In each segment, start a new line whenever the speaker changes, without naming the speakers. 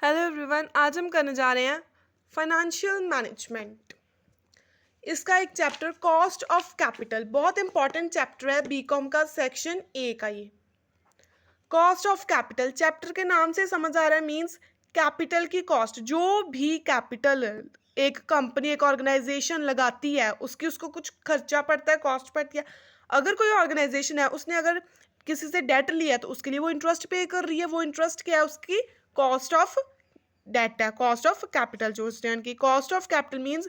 Hello everyone, आज हम करने जा रहे हैं फाइनेंशियल मैनेजमेंट। इसका एक चैप्टर कॉस्ट ऑफ कैपिटल, बहुत इंपॉर्टेंट चैप्टर है बीकॉम का सेक्शन ए का। ये कॉस्ट ऑफ कैपिटल चैप्टर के नाम से समझ आ रहा है, मींस कैपिटल की कॉस्ट। जो भी कैपिटल एक कंपनी एक ऑर्गेनाइजेशन लगाती है उसकी उसको कुछ खर्चा पड़ता है, कॉस्ट पड़ती है। अगर कोई ऑर्गेनाइजेशन है उसने अगर किसी से डेट लिया है तो उसके लिए वो इंटरेस्ट पे कर रही है। वो इंटरेस्ट क्या है? उसकी कॉस्ट ऑफ डेट है, कॉस्ट ऑफ कैपिटल जो स्टैंड की। Cost of capital means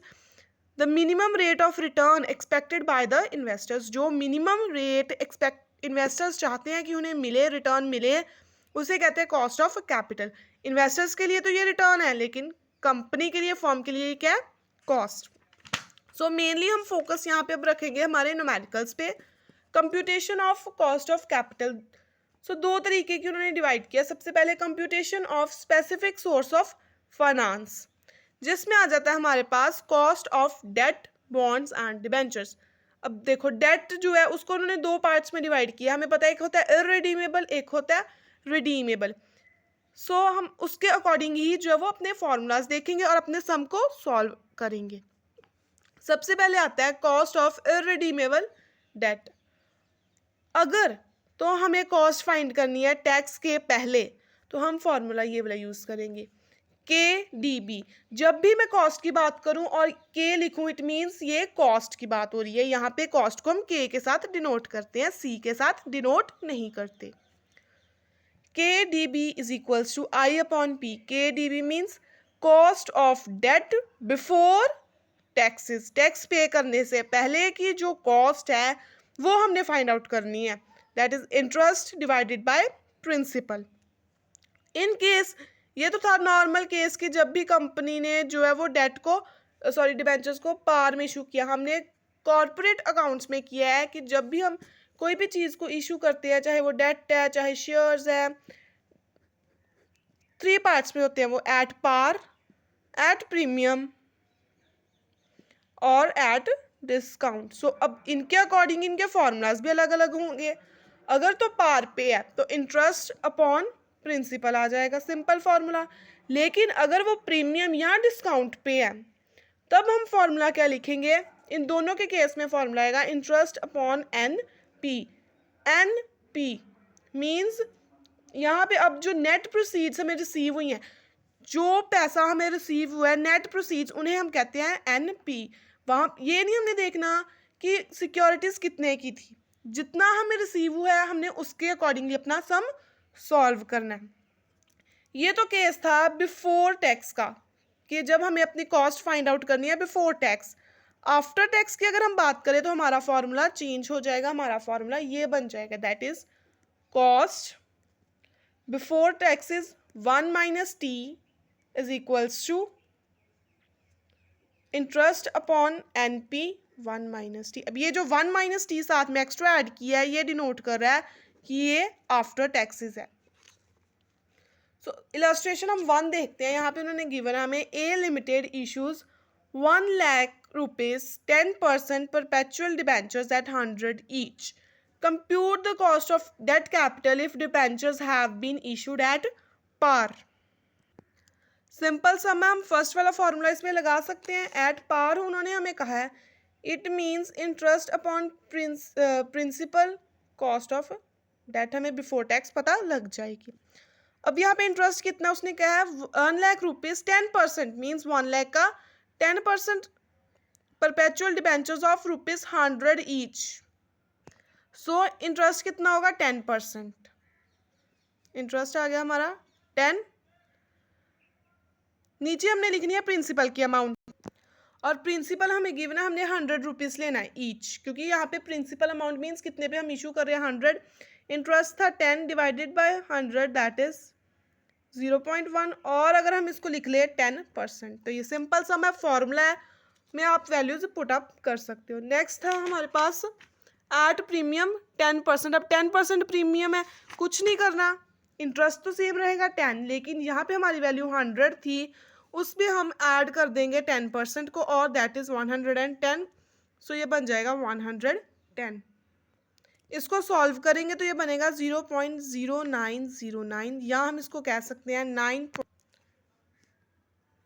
the minimum rate of return expected by the investors. जो मिनिमम रेट एक्सपेक्ट इन्वेस्टर्स चाहते हैं कि उन्हें मिले, रिटर्न मिले, उसे कहते हैं कॉस्ट ऑफ कैपिटल। इन्वेस्टर्स के लिए तो ये रिटर्न है, लेकिन कंपनी के लिए, फर्म के लिए क्या है? कॉस्ट। सो मेनली हम फोकस यहाँ पे अब रखेंगे हमारे न्यूमेरिकल्स पे। Computation of cost of capital. So दो तरीके की उन्होंने डिवाइड किया। सबसे पहले computation of specific source of finance, जिसमें आ जाता है हमारे पास cost of debt, bonds and debentures. अब देखो, डेट जो है उसको उन्होंने दो पार्ट्स में डिवाइड किया। हमें पता है एक होता है इररिडीमेबल, एक होता है रिडीमेबल। सो हम उसके अकॉर्डिंग ही जो है वो अपने फॉर्मूलाज देखेंगे और अपने सम को सॉल्व करेंगे। सबसे पहले आता है कॉस्ट ऑफ इररिडीमेबल डेट। अगर तो हमें कॉस्ट फाइंड करनी है टैक्स के पहले, तो हम फॉर्मूला ये वाला यूज करेंगे, के डी बी। जब भी मैं कॉस्ट की बात करूं और के लिखूं, इट मीन्स ये कॉस्ट की बात हो रही है। यहाँ पे कॉस्ट को हम के साथ डिनोट करते हैं, सी के साथ डिनोट नहीं करते। K D B is equals to I upon P. K D B means cost of debt before taxes. Tax पे करने से पहले की जो कॉस्ट है वो हमने फाइंड आउट करनी है। That is interest divided by principal. In case ये तो था नॉर्मल केस कि जब भी कंपनी ने जो है वो डेट को, सॉरी डिबेंचर्स को पार में इशू किया। हमने कॉर्पोरेट अकाउंट्स में किया है कि जब भी हम कोई भी चीज़ को इशू करते हैं, चाहे वो डेट है चाहे शेयर्स है, थ्री पार्ट्स में होते हैं वो, एट पार, एट प्रीमियम और एट डिस्काउंट। सो अब इनके अकॉर्डिंग इनके फॉर्मूलाज भी अलग अलग होंगे। अगर तो पार पे है तो इंटरेस्ट अपॉन प्रिंसिपल आ जाएगा, सिंपल फॉर्मूला। लेकिन अगर वो प्रीमियम या डिस्काउंट पे है तब हम फॉर्मूला क्या लिखेंगे? इन दोनों के केस में फॉर्मूला आएगा interest upon N P. N P means यहाँ पे अब जो नेट प्रोसीड्स हमें रिसीव हुई हैं, जो पैसा हमें रिसीव हुआ है नेट प्रोसीड्स, उन्हें हम कहते हैं एन पी। वहाँ ये नहीं हमने देखना कि सिक्योरिटीज कितने की थी, जितना हमें रिसीव हुआ है हमने उसके अकॉर्डिंगली अपना सम सॉल्व करना है। ये तो केस था बिफोर टैक्स का, कि जब हमें अपनी कॉस्ट फाइंड आउट करनी है बिफोर टैक्स। आफ्टर टैक्स की अगर हम बात करें तो हमारा फॉर्मूला चेंज हो जाएगा। हमारा फॉर्मूला ये बन जाएगा, that is cost before tax is 1 minus T is equals to interest upon N P 1 minus T. अब ये जो 1 माइनस टी साथ में एक्स्ट्रा ऐड किया है ये डिनोट कर रहा है कि ये आफ्टर टैक्सेस है। सो इलस्ट्रेशन हम 1 देखते हैं। यहाँ पे उन्होंने गिवन है हमें A limited issues 1 lakh rupees 10% perpetual debentures at 100 each. Compute the cost of debt capital if debentures have been issued at par. Simple sum है, हम फर्स्ट वाला फॉर्मूला इसमें लगा सकते हैं। एट पार उन्होंने हमें कहा है, it means interest upon principal cost of debt हमें बिफोर टैक्स पता लग जाएगी। अब यहाँ पे इंटरेस्ट कितना उसने कहा है 1 लाख रुपीज 10% मीन्स 1 लाख का 10% perpetual debentures of rupees 100 each. So interest कितना होगा? 10%। इंटरेस्ट आ गया हमारा 10। नीचे हमने लिखनी है प्रिंसिपल की अमाउंट, और प्रिंसिपल हमें गिवन है, हमने 100 रुपीज़ लेना है ईच, क्योंकि यहाँ पे प्रिंसिपल अमाउंट मीन्स कितने पे हम इशू कर रहे हैं 100। इंटरेस्ट था 10 डिवाइडेड बाय 100 दैट इज 0.1, और अगर हम इसको लिख ले 10%, तो ये सिंपल सम है, फॉर्मूला है, में आप वैल्यूज पुट अप कर सकते हो। नेक्स्ट था हमारे पास एट प्रीमियम 10%। अब 10% प्रीमियम है, कुछ नहीं करना, इंटरेस्ट तो सेम रहेगा 10, लेकिन यहाँ पे हमारी वैल्यू 100 थी, उसमें हम ऐड कर देंगे 10% को, और दैट इज़ 110। सो ये बन जाएगा 110। इसको सॉल्व करेंगे तो ये बनेगा 0.0909, या हम इसको कह सकते हैं 9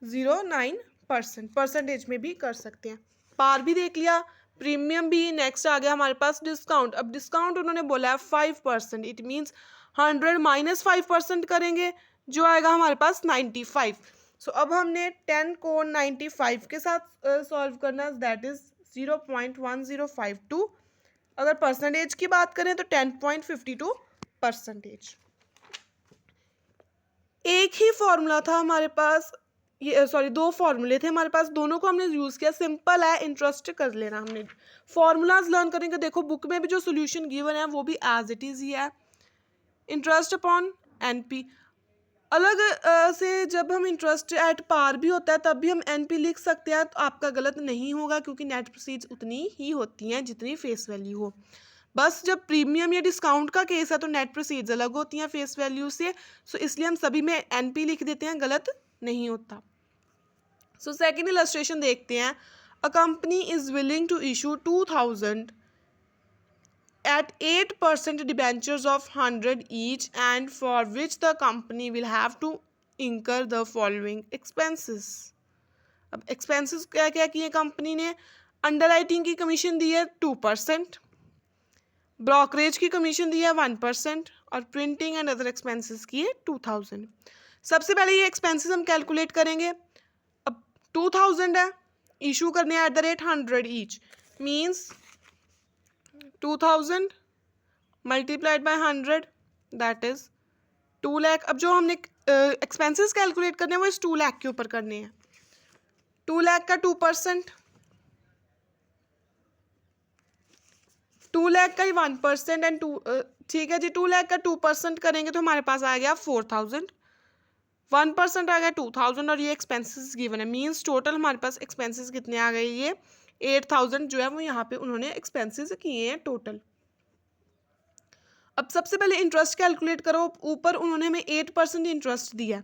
0.09%, परसेंटेज में भी कर सकते हैं। पार भी देख लिया, प्रीमियम भी। नेक्स्ट आ गया हमारे पास डिस्काउंट। अब डिस्काउंट उन्होंने बोला है 5%, इट मीन्स 100 माइनस 5% करेंगे, जो आएगा हमारे पास 95। सो अब हमने 10 को 95 के साथ सॉल्व करना, दैट इज 0.1052। अगर परसेंटेज की बात करें तो 10.52%। एक ही फॉर्मूला था हमारे पास, ये सॉरी दो फॉर्मूले थे हमारे पास, दोनों को हमने यूज़ किया। सिंपल है, इंटरेस्ट कर लेना हमने। फॉर्मूलाज लर्न करेंगे। देखो बुक में भी जो सोल्यूशन गिवन है वो भी एज इट इज़ ही है, इंटरेस्ट अपॉन एनपी। अलग से जब हम इंटरेस्ट एट पार भी होता है तब भी हम एनपी लिख सकते हैं, तो आपका गलत नहीं होगा, क्योंकि नेट प्रोसीड्स उतनी ही होती हैं जितनी फेस वैल्यू हो। बस जब प्रीमियम या डिस्काउंट का केस है तो नेट प्रोसीड्स अलग होती हैं फेस वैल्यू से, सो इसलिए हम सभी में एनपी लिख देते हैं, गलत नहीं होता। सो सेकेंड इलस्ट्रेशन देखते हैं। A company is willing to issue 2000 at 8% debentures of 100 each, and for which the company will have to incur the following expenses। अब एक्सपेंसेस क्या क्या किए कंपनी ने? अंडरराइटिंग की कमीशन दी है 2%, ब्रोकरेज की कमीशन दी है 1%, और प्रिंटिंग एंड अदर एक्सपेंसेस की है 2000। सबसे पहले ये एक्सपेंसेस हम कैलकुलेट करेंगे। अब 2000 है, इशू करने at the rate 100 each, means 2000 multiplied by 100, that is 2 lakh. अब जो हमने एक्सपेंसेस कैलकुलेट करने हैं वो इस 2 लाख के ऊपर करने हैं। 2 लाख का 2%, 2 लाख का ही 1% एंड 2, ठीक है जी, 2 लाख का 2% करेंगे तो हमारे पास आ गया 4000, 1% आ गया 2000, और ये एक्सपेंसेस गिवन है, मीन्स टोटल हमारे पास एक्सपेंसेस कितने आ गए? ये 8000 जो है वो यहाँ पे उन्होंने एक्सपेंसेस किए हैं टोटल। अब सबसे पहले इंटरेस्ट कैलकुलेट करो। ऊपर उन्होंने हमें 8% इंटरेस्ट दिया,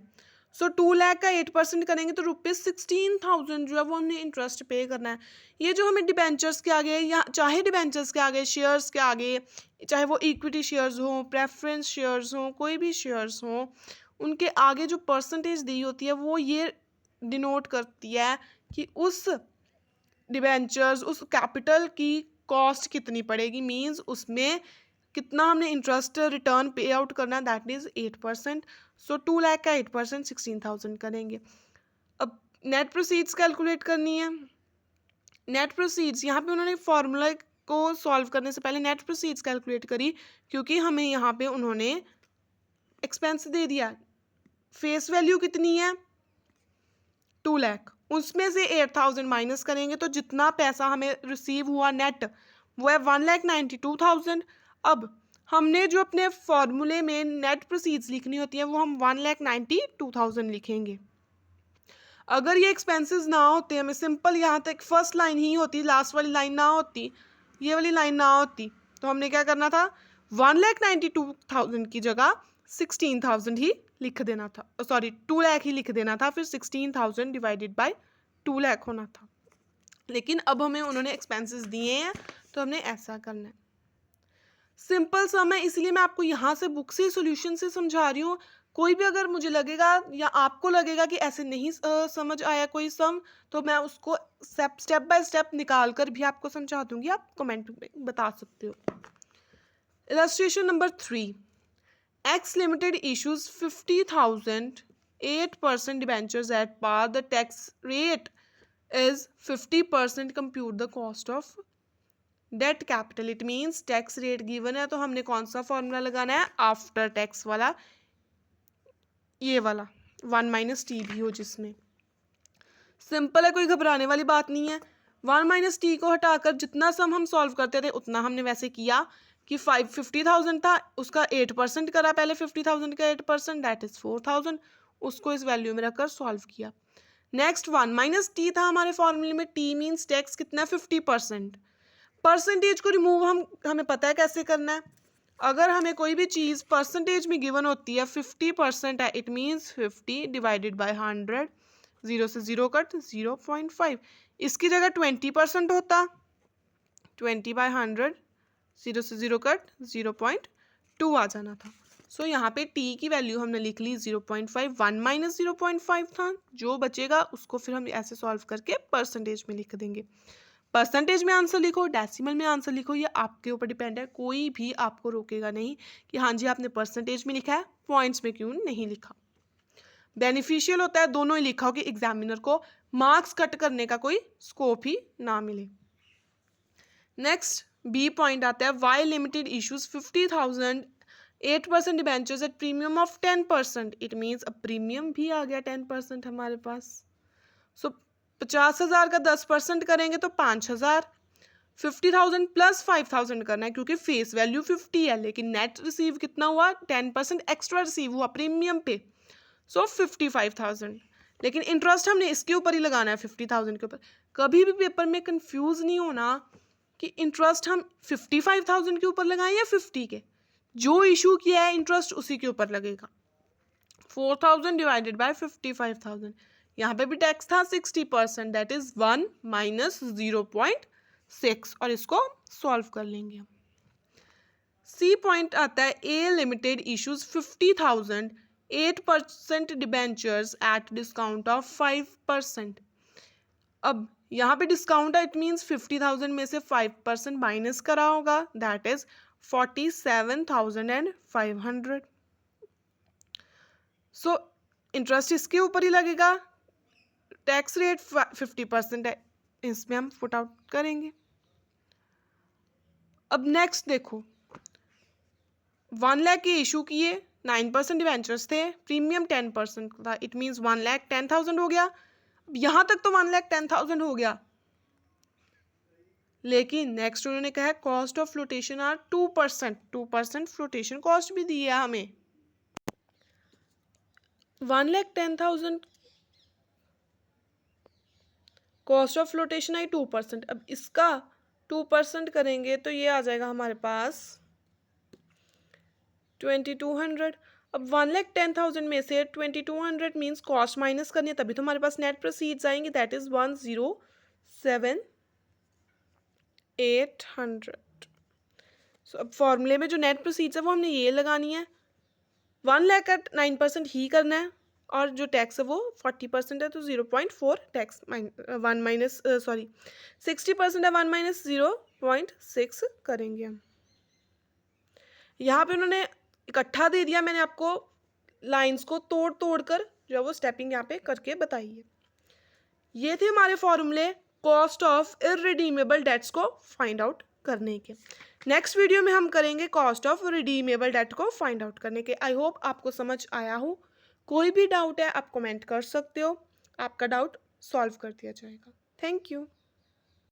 सो 2 लाख का 8% करेंगे तो ₹16,000 जो है वो हमने इंटरेस्ट पे करना है। ये जो हमें डिबेंचर्स के आगे, या चाहे डिबेंचर्स के आगे शेयर्स के आगे, चाहे वो इक्विटी शेयर्स हों, प्रेफरेंस शेयर्स हों, कोई भी शेयर्स हों, उनके आगे जो परसेंटेज दी होती है वो ये डिनोट करती है कि उस डिबेंचर्स, उस कैपिटल की कॉस्ट कितनी पड़ेगी, मीन्स उसमें कितना हमने इंटरेस्ट रिटर्न पे आउट करना है, दैट इज 8%। सो 2 लाख का 8% 16,000 करेंगे। अब नेट प्रोसीड्स कैलकुलेट करनी है। नेट प्रोसीड्स यहाँ पे उन्होंने फॉर्मूला को सॉल्व करने से पहले नेट प्रोसीड्स कैलकुलेट करी, क्योंकि हमें यहाँ पे उन्होंने एक्सपेंस दे दिया। फेस वैल्यू कितनी है? 2 लाख, उसमें से 8000 माइनस करेंगे तो जितना पैसा हमें रिसीव हुआ नेट वो है 1,92,000। अब हमने जो अपने फॉर्मूले में नेट प्रोसीड्स लिखनी होती है वो हम 1,92,000 लिखेंगे। अगर ये एक्सपेंसेस ना होते, हमें सिंपल यहाँ तक फर्स्ट लाइन ही होती, लास्ट वाली लाइन ना होती, ये वाली लाइन ना होती, तो हमने क्या करना था? 1,92,000 की जगह 16,000 ही लिख देना था, सॉरी 2 लाख ही लिख देना था, फिर 16,000 डिवाइडेड बाय 2 लाख होना था। लेकिन अब हमें उन्होंने एक्सपेंसेस दिए हैं तो हमने ऐसा करना है। सिंपल सम है, इसलिए मैं आपको यहाँ से बुक से सॉल्यूशन से समझा रही हूँ। कोई भी अगर मुझे लगेगा या आपको लगेगा कि ऐसे नहीं समझ आया कोई सम, तो मैं उसको स्टेप बाय स्टेप निकाल कर भी आपको समझा दूंगी, आप कमेंट में बता सकते हो। Illustration number 3, X Limited issues 50,000 8% debentures at par. The tax rate is 50%. Compute the cost of debt capital. It means tax rate given है तो हमने कौन सा फॉर्मूला लगाना है? आफ्टर टैक्स वाला, ये वाला 1 - t भी हो जिसमें। सिंपल है, कोई घबराने वाली बात नहीं है। 1 - t को हटाकर जितना सम हम सॉल्व करते थे उतना हमने वैसे किया कि 50,000 था, उसका 8% करा पहले, 50,000 का 8%, दैट इज 4,000, उसको इस वैल्यू में रखकर सॉल्व किया। नेक्स्ट 1 - t था हमारे फॉर्मूले में, t मीन्स टैक्स कितना? 50%। परसेंटेज को रिमूव हमें पता है कैसे करना है। अगर हमें कोई भी चीज़ परसेंटेज में गिवन होती है, 50% है, इट मीन्स 50 डिवाइडेड बाय 100, 0 से 0 कट 0.5, इसकी जगह 20% होता, 20 बाय 100, 0 से 0 कट 0.2 आ जाना था। सो यहाँ पे टी की वैल्यू हमने लिख ली 0.5, 1 माइनस 0.5 था, जो बचेगा उसको फिर हम ऐसे सॉल्व करके परसेंटेज में लिख देंगे। परसेंटेज में आंसर लिखो, डेसिमल में आंसर लिखो, ये आपके ऊपर डिपेंड है, कोई भी आपको रोकेगा नहीं कि हाँ जी आपने परसेंटेज में लिखा है, पॉइंट्स में क्यों नहीं लिखा। बेनिफिशियल होता है दोनों ही लिखा हो कि एग्जामिनर को मार्क्स कट करने का कोई स्कोप ही ना मिले। नेक्स्ट बी पॉइंट आता है, Y limited issues 50,000 8% debentures at premium of 10%, it means अब प्रीमियम भी आ गया 10% हमारे पास। सो 50,000 का 10% करेंगे तो 5,000, 50,000 प्लस 5,000 करना है क्योंकि फेस वैल्यू 50 है, लेकिन नेट रिसीव कितना हुआ, 10% एक्स्ट्रा रिसीव हुआ प्रीमियम पे, सो 55,000। लेकिन इंटरेस्ट हमने इसके ऊपर ही लगाना है 50,000 के ऊपर। कभी भी पेपर में कंफ्यूज नहीं होना कि इंटरेस्ट हम 55,000 के ऊपर लगाएं या 50 के, जो इशू किया है इंटरेस्ट उसी के ऊपर लगेगा। 4,000 डिवाइडेड बाय 55,000, यहाँ पे भी टैक्स था 60%, दैट इज 1 माइनस 0.6, और इसको सॉल्व कर लेंगे हम। सी पॉइंट आता है, A limited issues 50,000 8% debentures at discount of 5%। अब यहाँ पे डिस्काउंट है, इट मीन्स 50,000 में से 5% माइनस करा होगा, दैट इज 47,500। सो इंटरेस्ट इसके ऊपर ही लगेगा, टैक्स रेट 50% है, इसमें हम फुट आउट करेंगे। अब नेक्स्ट देखो, 1 लाख के इशू किए, 9% डिवेंचर्स थे, प्रीमियम 10% था, इट मीन्स 1,10,000 हो गया। अब यहाँ तक तो 1,10,000 हो गया, लेकिन नेक्स्ट उन्होंने कहा है cost of flotation are 2%, 2% flotation cost भी दी है हमें। 1,10,000 कॉस्ट ऑफ फ्लोटेशन आई 2%, अब इसका 2% करेंगे तो ये आ जाएगा हमारे पास 2,200। अब 1,10,000 में से 2,200 मीन्स कॉस्ट माइनस करनी है, तभी तो हमारे पास नेट प्रोसीड्स आएंगे, दैट इज 1,07,800। सो अब फॉर्मूले में जो नेट प्रोसीड्स है वो हमने ये लगानी है, 1 लाख का 9% ही करना है, और जो टैक्स है वो 40% है तो 0.4 टैक्स 60% है, 1 माइनस 0.6 करेंगे हम। यहाँ पे उन्होंने इकट्ठा दे दिया, मैंने आपको लाइंस को तोड़ तोड़ कर जो है वो स्टेपिंग यहाँ पे करके बताई है। ये थे हमारे फॉर्मूले कॉस्ट ऑफ इररिडीमेबल डेट्स को फाइंड आउट करने के। नेक्स्ट वीडियो में हम करेंगे कॉस्ट ऑफ रिडीमेबल डेट को फाइंड आउट करने के। आई होप आपको समझ आया हो। कोई भी डाउट है आप कमेंट कर सकते हो, आपका डाउट सॉल्व कर दिया जाएगा। Thank you.